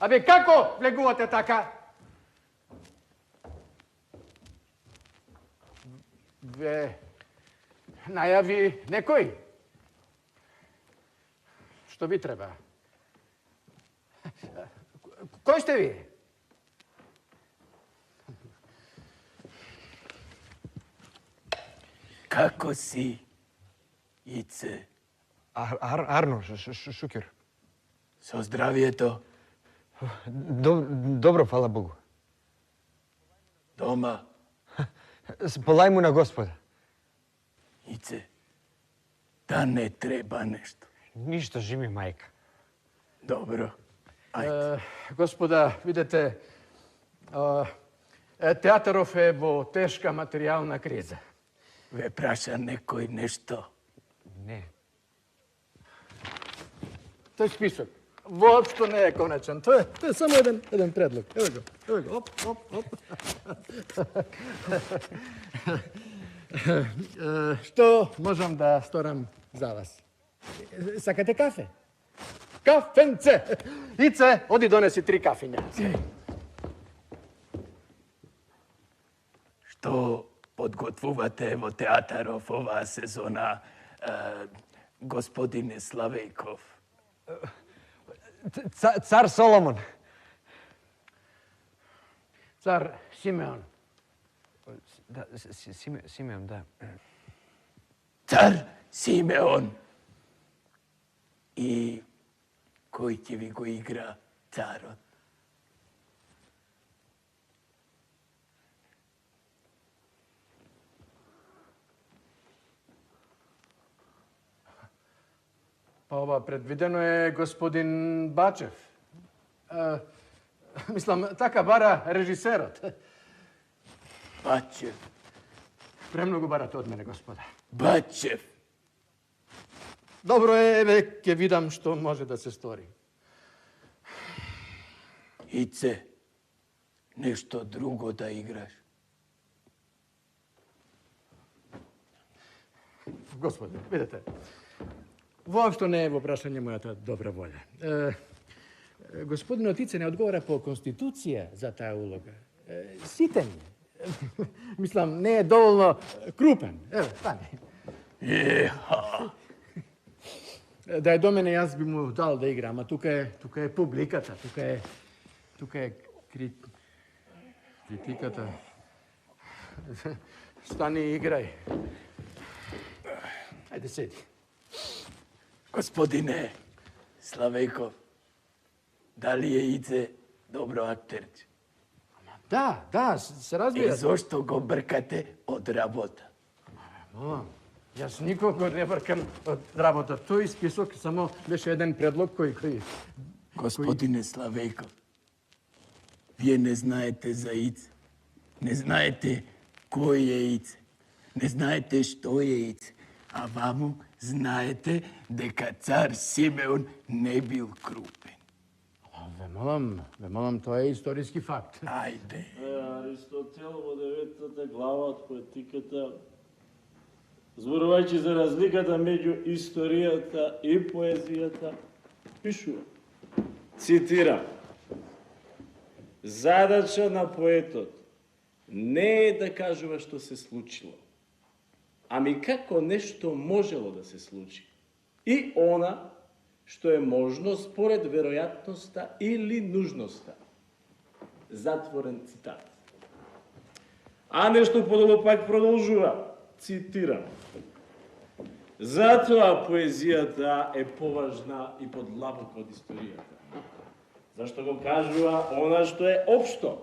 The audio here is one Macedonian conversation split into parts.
Абе, како влегувате така? Ве најави некој? Што ви треба? Кој сте ви? Како си, Ице? Арно, Шукер. Со здравието? Добро, фала Богу. Дома? Сполај му на Господа. Ице, да не треба нешто. Ништо, жими мајка. Добро, ајде. Господа, видете, театаров е во тешка материјална криза. Ве праша некој нешто? Не. Тој список воопшто не е конечен. Тоа е само еден предлог. Ево го. Оп. Што можам да сторам за вас? Сакате кафе? Кафенце! Ице, оди донеси 3 кафиња. Што подготвувате во театаров оваа сезона, господине Славејков? Цар Соломон. Цар Симеон. Да, Симеон, да. Цар Симеон. И кој ќе ви го игра царот? Па ова предвидено е господин Бачев. Мислам, така бара режисерот. Бачев. Премногу барате од мене, господа. Бачев. Добро е, еве, ќе видам што може да се стори. Ице, нешто друго да играш. Господи, видете, воопшто не е во прашање мојата добра волја. Господинот Ице не одговара по Конституција за таа улога. Ситен е. Мислам, не е доволно крупен. Ево, стани. Да е до мене, јас би му дал да игра, ама тука е публиката, тука е критиката. Стани и играј. Ајде, седи. Господине Славејков, дали е Ице добро актерче? Да, се разбира. Зошто го бркате од работа? Јас никого не бркам од работа. Тој список само беше еден предлог кој... Господине Славејков, вие не знаете за Ице. Не знаете кој е Ице. Не знаете што е Ице. А ваму знаете дека цар Симеон не бил крупен. Ве молам, тоа е историски факт. Ајде. Аристотел во 9-та глава од поетиката, зборувајќи за разликата меѓу историјата и поезијата, пишува. Цитирам. Задача на поетот не е да кажува што се случило, ами како нешто можело да се случи. И она што е можно според веројатноста или нужноста. Затворен цитат. А нешто подолу пак продолжува. Цитирам. Затоа поезијата е поважна и подлабока од историјата. Зашто го кажува она што е општо,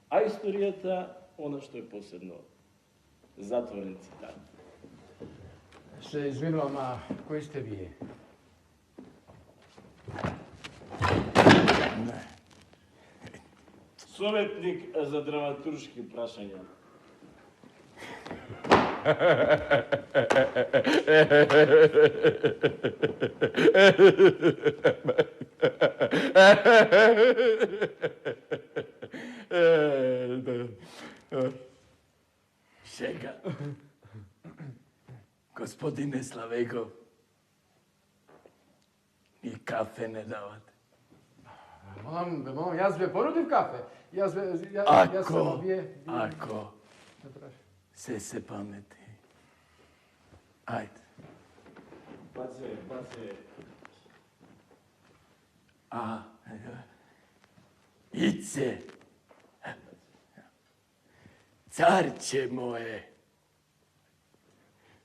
а историјата она што е посебно. Затворен цитат. Се извинувам, а кои сте вие? Советник за драматуршки прашања. Сега, господине Славејков, ни кафе не давате. Молам, јас ве понудив кафе. Јас само вие... Ако се памети. Ајде. Паце. Ице. Царче мое.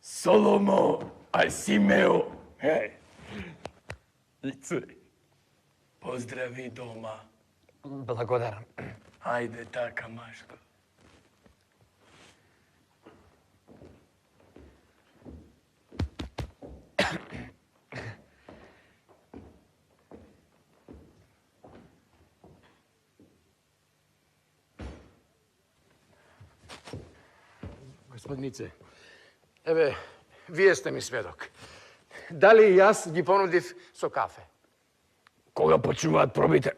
Соломо, Асимео. Ице. Поздрави дома. Благодарам. Ајде така, Машко. Господинице, еве, вие сте ми сведок. Дали јас ги понудив со кафе? Кога почнуваат пробите?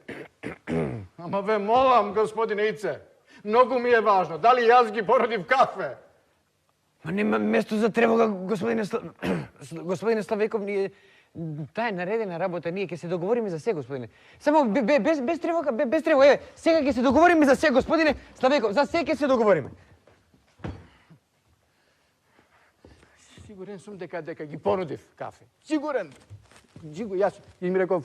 Ама ве молам, господине Ице, многу ми е важно. Дали јас ги понудив кафе? Ма нема место за тревога, господине Славеков, ние... Таа е наредена работа, ние ќе се договориме за се, господине. Само без тревога, без тревога. Еве, сега ќе се договориме за се, господине Славеков. За се ќе се договориме. Сигурен сум дека ги понудив кафе. Сигурен. Јас и ми реков,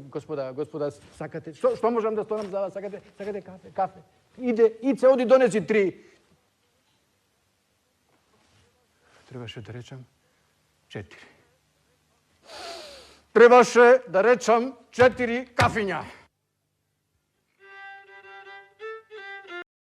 господа, сакате, што можам да сторам за вас? Сакате кафе. Ице, оди донеси 3. Требаше да речам 4. Требаше да речам 4 кафиња.